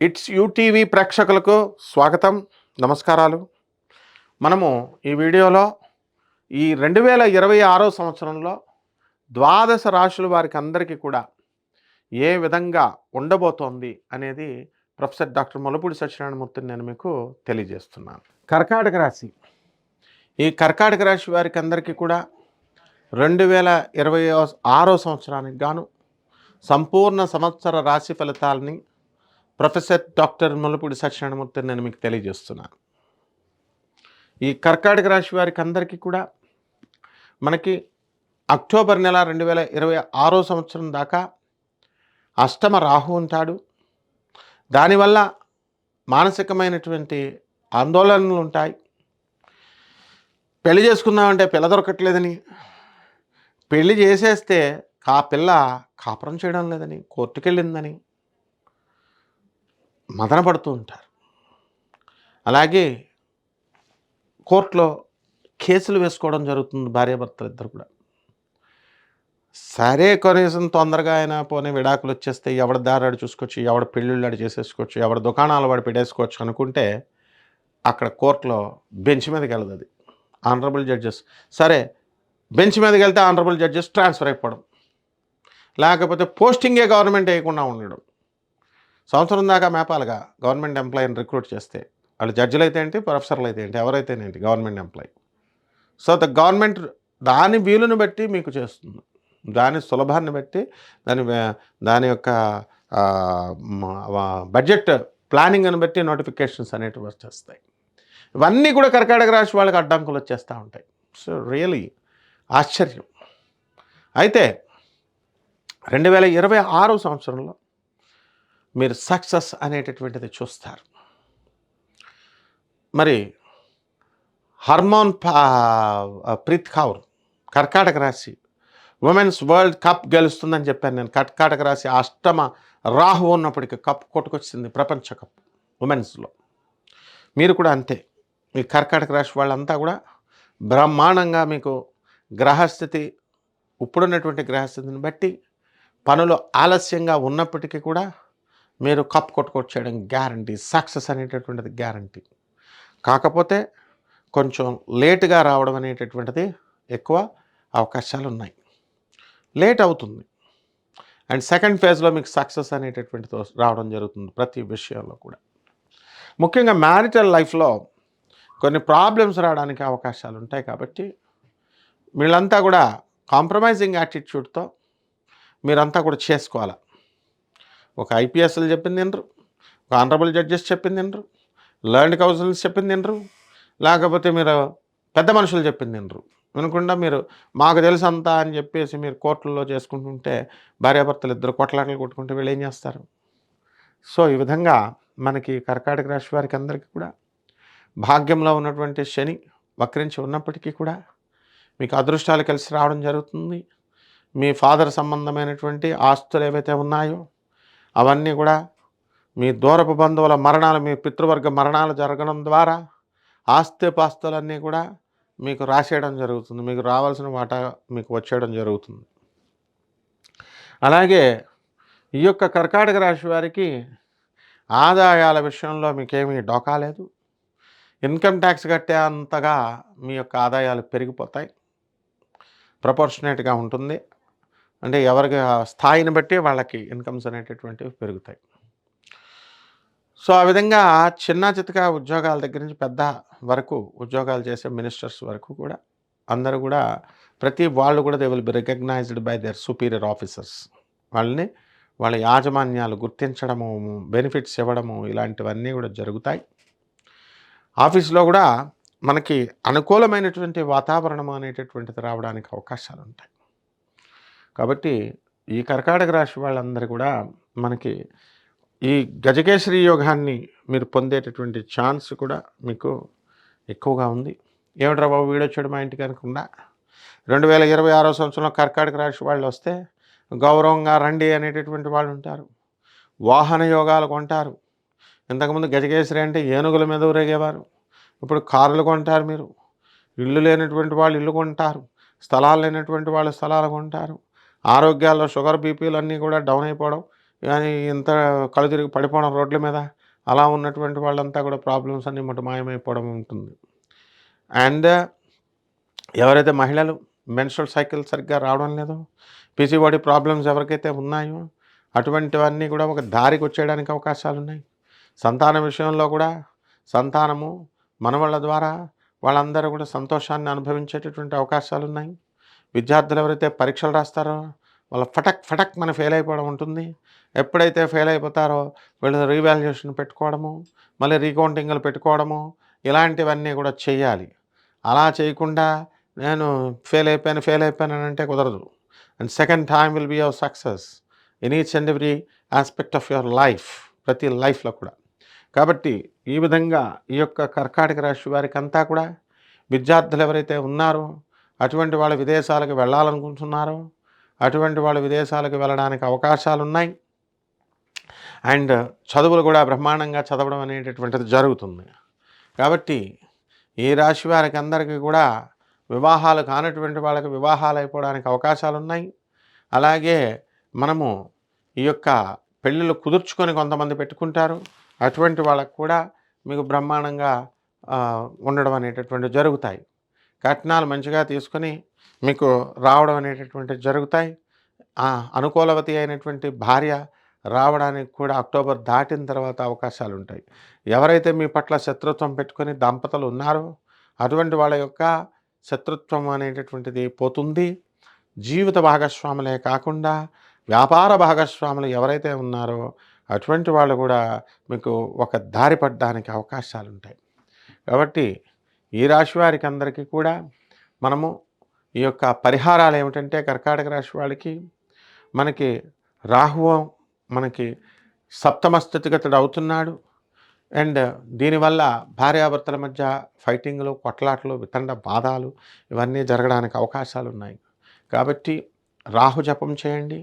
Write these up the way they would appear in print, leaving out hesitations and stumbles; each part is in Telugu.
ఇట్స్ యూటీవీ ప్రేక్షకులకు స్వాగతం, నమస్కారాలు. మనము ఈ వీడియోలో ఈ 2026 సంవత్సరంలో ద్వాదశ రాశుల వారికి అందరికీ కూడా ఏ విధంగా ఉండబోతోంది అనేది ప్రొఫెసర్ డాక్టర్ ముల్లపూడి సత్యనారాయణమూర్తిని నేను మీకు తెలియజేస్తున్నాను. కర్కాటక రాశి, ఈ కర్కాటక రాశి వారికి అందరికీ కూడా 2026 సంవత్సరానికి గాను సంపూర్ణ సంవత్సర రాశి ఫలితాలని ప్రొఫెసర్ డాక్టర్ ముల్లపూడి సత్యనారాయణమూర్తిని నేను మీకు తెలియజేస్తున్నాను. ఈ కర్కాటక రాశి వారికి అందరికీ కూడా మనకి అక్టోబర్ నెల 2026 సంవత్సరం దాకా అష్టమ రాహు ఉంటాడు. దానివల్ల మానసికమైనటువంటి ఆందోళనలు ఉంటాయి. పెళ్లి చేసుకుందామంటే పిల్ల దొరకట్లేదని, పెళ్లి చేసేస్తే ఆ పిల్ల కాపురం చేయడం లేదని, కోర్టుకెళ్ళిందని మదన పడుతూ ఉంటారు. అలాగే కోర్టులో కేసులు వేసుకోవడం జరుగుతుంది భార్యాభర్తలు ఇద్దరు కూడా. సరే కనీసం తొందరగా అయినా పోనీ విడాకులు వచ్చేస్తే ఎవడ దారాడు చూసుకోవచ్చు, ఎవడ పెళ్ళిళ్ళాడు చేసేసుకోవచ్చు, ఎవడ దుకాణాలు వాడు పెట్టేసుకోవచ్చు అనుకుంటే అక్కడ కోర్టులో బెంచ్ మీదకి వెళ్ళదు. అది ఆనరబుల్ జడ్జెస్, సరే బెంచ్ మీదకి వెళ్తే ఆనరబుల్ జడ్జెస్ ట్రాన్స్ఫర్ అయిపోవడం, లేకపోతే పోస్టింగే గవర్నమెంట్ వేయకుండా ఉండడం. సంవత్సరం దాకా మేపాలుగా గవర్నమెంట్ ఎంప్లాయీని రిక్రూట్ చేస్తే, వాళ్ళు జడ్జిలు అయితే ఏంటి, ప్రొఫెసర్లు అయితే ఏంటి, ఎవరైతేనేంటి గవర్నమెంట్ ఎంప్లాయీ. సో గవర్నమెంట్ దాని వీలుని బట్టి మీకు చేస్తుంది, దాని సులభాన్ని బట్టి, దాని యొక్క బడ్జెట్ ప్లానింగ్ని బట్టి నోటిఫికేషన్స్ అనేటివి వచ్చేస్తాయి. ఇవన్నీ కూడా కర్కాటక రాశి వాళ్ళకి అడ్డంకులు వచ్చేస్తూ ఉంటాయి. సో రియలీ ఆశ్చర్యం. అయితే 2026 సంవత్సరంలో మీరు సక్సెస్ అనేటటువంటిది చూస్తారు. మరి హర్మోన్ ప్రీత్ కౌర్ కర్కాటక రాశి ఉమెన్స్ వరల్డ్ కప్ గెలుస్తుందని చెప్పాను నేను. కర్కాటక రాశి అష్టమ రాహు ఉన్నప్పటికీ కప్ కొట్టుకొచ్చింది, ప్రపంచ కప్ ఉమెన్స్లో. మీరు కూడా అంతే. ఈ కర్కాటక రాశి వాళ్ళంతా కూడా బ్రహ్మాండంగా మీకు గ్రహస్థితి, ఇప్పుడున్నటువంటి గ్రహస్థితిని బట్టి పనులు ఆలస్యంగా ఉన్నప్పటికీ కూడా మీరు కప్ కొట్టుకొచ్చేయడం గ్యారంటీ. సక్సెస్ అనేటటువంటిది గ్యారంటీ. కాకపోతే కొంచెం లేటుగా రావడం అనేటటువంటిది ఎక్కువ అవకాశాలు ఉన్నాయి. లేట్ అవుతుంది. అండ్ సెకండ్ ఫేజ్లో మీకు సక్సెస్ అనేటటువంటిది రావడం జరుగుతుంది ప్రతి విషయంలో కూడా. ముఖ్యంగా మ్యారిటల్ లైఫ్లో కొన్ని ప్రాబ్లమ్స్ రావడానికి అవకాశాలు ఉంటాయి. కాబట్టి వీళ్ళంతా కూడా కాంప్రమైజింగ్ యాటిట్యూడ్తో మీరంతా కూడా చేసుకోవాలి. ఒక ఐపీఎస్లు చెప్పింది వినరు, ఒక ఆనరబుల్ జడ్జెస్ చెప్పింది వినరు, లర్న్డ్ కౌన్సిల్స్ చెప్పింది వినరు, లేకపోతే మీరు పెద్ద మనుషులు చెప్పింది వినరు. వినకుండా మీరు మాకు తెలుసు అంతా అని చెప్పేసి మీరు కోర్టుల్లో చేసుకుంటుంటే, భార్యాభర్తలు ఇద్దరు కొట్లాటలు కొట్టుకుంటే వీళ్ళు ఏం చేస్తారు? సో ఈ విధంగా మనకి కర్కాటక రాశి వారికి అందరికీ కూడా భాగ్యంలో ఉన్నటువంటి శని వక్రించి ఉన్నప్పటికీ కూడా మీకు అదృష్టాలు కలిసి రావడం జరుగుతుంది. మీ ఫాదర్ సంబంధమైనటువంటి ఆస్తులు ఏవైతే ఉన్నాయో అవన్నీ కూడా, మీ దూరపు బంధువుల మరణాలు, మీ పితృవర్గ మరణాలు జరగడం ద్వారా ఆస్తిపాస్తులన్నీ కూడా మీకు రాసేయడం జరుగుతుంది. మీకు రావాల్సిన వాటా మీకు వచ్చేయడం జరుగుతుంది. అలాగే ఈ యొక్క కర్కాటక రాశి వారికి ఆదాయాల విషయంలో మీకేమీ డోకా లేదు. ఇన్కమ్ ట్యాక్స్ కట్టే అంతగా మీ యొక్క ఆదాయాలు పెరిగిపోతాయి. ప్రపోర్షనేట్గా ఉంటుంది. అంటే ఎవరికి స్థాయిని బట్టి వాళ్ళకి ఇన్కమ్స్ అనేటటువంటివి పెరుగుతాయి. సో ఆ విధంగా చిన్న చితక ఉద్యోగాల దగ్గర నుంచి పెద్ద వరకు ఉద్యోగాలు చేసే మినిస్టర్స్ వరకు కూడా అందరూ కూడా ప్రతి వాళ్ళు కూడా they will be recognized by their superior officers. వాళ్ళని వాళ్ళ యాజమాన్యాలు గుర్తించడము, బెనిఫిట్స్ ఇవ్వడము, ఇలాంటివన్నీ కూడా జరుగుతాయి. ఆఫీస్లో కూడా మనకి అనుకూలమైనటువంటి వాతావరణం అనేటటువంటిది రావడానికి అవకాశాలు ఉంటాయి. కాబట్టి ఈ కర్కాటక రాశి వాళ్ళందరూ కూడా మనకి ఈ గజకేశ్వరి యోగాన్ని మీరు పొందేటటువంటి ఛాన్స్ కూడా మీకు ఎక్కువగా ఉంది. ఏమిట్రా బాబు వీడియో వచ్చాడు మా ఇంటికి అనుకుండా, 2026 సంవత్సరంలో కర్కాటక రాశి వాళ్ళు వస్తే గౌరవంగా రండి అనేటటువంటి వాళ్ళు ఉంటారు. వాహన యోగాలు కొంటారు. ఇంతకుముందు గజకేశ్వరి అంటే ఏనుగుల మీద ఊరేగేవారు, ఇప్పుడు కార్లు కొంటారు. మీరు ఇల్లు లేనటువంటి వాళ్ళు ఇల్లు కొంటారు, స్థలాలు లేనటువంటి వాళ్ళు స్థలాలు కొంటారు. ఆరోగ్యాల్లో షుగర్ బీపీలు అన్నీ కూడా డౌన్ అయిపోవడం, కానీ ఇంత కళ్ళు తిరిగి పడిపోవడం రోడ్ల మీద, అలా ఉన్నటువంటి వాళ్ళంతా కూడా ప్రాబ్లమ్స్ అన్నీ మాయమైపోవడం ఉంటుంది. అండ్ ఎవరైతే మహిళలు మెన్స్ట్రువల్ సైకిల్ సరిగ్గా రావడం లేదో, పీసీఓడి ప్రాబ్లమ్స్ ఎవరికైతే ఉన్నాయో అటువంటివన్నీ కూడా ఒక దారికి వచ్చేయడానికి అవకాశాలున్నాయి. సంతాన విషయంలో కూడా సంతానము మనవళ్ళ ద్వారా వాళ్ళందరూ కూడా సంతోషాన్ని అనుభవించేటటువంటి అవకాశాలున్నాయి. విద్యార్థులు ఎవరైతే పరీక్షలు రాస్తారో వాళ్ళ ఫటక్ ఫటక్ మన ఫెయిల్ అయిపోవడం ఉంటుంది. ఎప్పుడైతే ఫెయిల్ అయిపోతారో వీళ్ళు రీవాల్యుయేషన్ పెట్టుకోవడము, మళ్ళీ రీకౌంటింగ్లు పెట్టుకోవడము, ఇలాంటివన్నీ కూడా చేయాలి. అలా చేయకుండా నేను ఫెయిల్ అయిపోయాను అని అంటే కుదరదు. And second time will be your success in each and every aspect of your life, ప్రతి లైఫ్లో కూడా. కాబట్టి ఈ విధంగా ఈ యొక్క కర్కాటక రాశి వారికంతా కూడా విద్యార్థులు ఎవరైతే ఉన్నారో అటువంటి వాళ్ళు విదేశాలకు వెళ్ళాలనుకుంటున్నారో అటువంటి వాళ్ళు విదేశాలకు వెళ్ళడానికి అవకాశాలున్నాయి. అండ్ చదువులు కూడా బ్రహ్మాండంగా చదవడం అనేటటువంటిది జరుగుతుంది. కాబట్టి ఈ రాశి వారికి అందరికీ కూడా వివాహాలు కానటువంటి వాళ్ళకి వివాహాలు అయిపోవడానికి అవకాశాలున్నాయి. అలాగే మనము ఈ యొక్క పెళ్ళిళ్ళు కుదుర్చుకొని కొంతమంది పెట్టుకుంటారు. అటువంటి వాళ్ళకు కూడా మీకు బ్రహ్మాండంగా ఉండడం అనేటటువంటివి జరుగుతాయి. కట్నాలు మంచిగా తీసుకొని మీకు రావడం అనేటటువంటివి జరుగుతాయి. అనుకూలవతి అయినటువంటి భార్య రావడానికి కూడా అక్టోబర్ దాటిన తర్వాత అవకాశాలు ఉంటాయి. ఎవరైతే మీ పట్ల శత్రుత్వం పెట్టుకొని దంపతులు ఉన్నారో అటువంటి వాళ్ళ యొక్క శత్రుత్వం అనేటటువంటిది పోతుంది. జీవిత భాగస్వాములే కాకుండా వ్యాపార భాగస్వాములు ఎవరైతే ఉన్నారో అటువంటి వాళ్ళు కూడా మీకు ఒక దారి పడడానికి అవకాశాలు ఉంటాయి. కాబట్టి ఈ రాశి వారికి అందరికీ కూడా మనము ఈ యొక్క పరిహారాలు ఏమిటంటే, కర్కాటక రాశి వాళ్ళకి మనకి రాహువు మనకి సప్తమ స్థితిగతుడు అవుతున్నాడు. అండ్ దీనివల్ల భార్యాభర్తల మధ్య ఫైటింగ్లు, కొట్లాట్లు, వితండ బాధాలు ఇవన్నీ జరగడానికి అవకాశాలు ఉన్నాయి. కాబట్టి రాహు జపం చేయండి,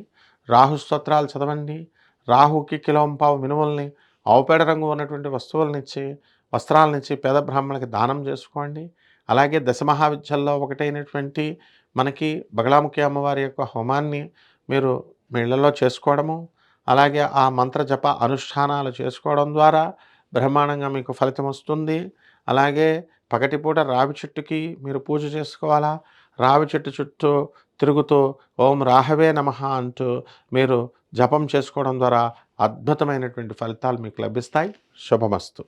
రాహు స్తోత్రాలు చదవండి. రాహుకి కిలోంపావు మినుముల్ని, ఆవుపేడ రంగు ఉన్నటువంటి వస్త్రాలనిచ్చి పేద బ్రాహ్మణులకి దానం చేసుకోండి. అలాగే దశమహావిద్యల్లో ఒకటైనటువంటి మనకి బగలాముఖి అమ్మవారి యొక్క హోమాన్ని మీరు మీ ఇళ్లలో చేసుకోవడము, అలాగే ఆ మంత్ర జప అనుష్ఠానాలు చేసుకోవడం ద్వారా బ్రహ్మాండంగా మీకు ఫలితం వస్తుంది. అలాగే పగటిపూట రావి చెట్టుకి మీరు పూజ చేసుకోవాలా. రావి చెట్టు చుట్టూ తిరుగుతూ ఓం రాహవే నమః అంటూ మీరు జపం చేసుకోవడం ద్వారా అద్భుతమైనటువంటి ఫలితాలు మీకు లభిస్తాయి. శుభమస్తు.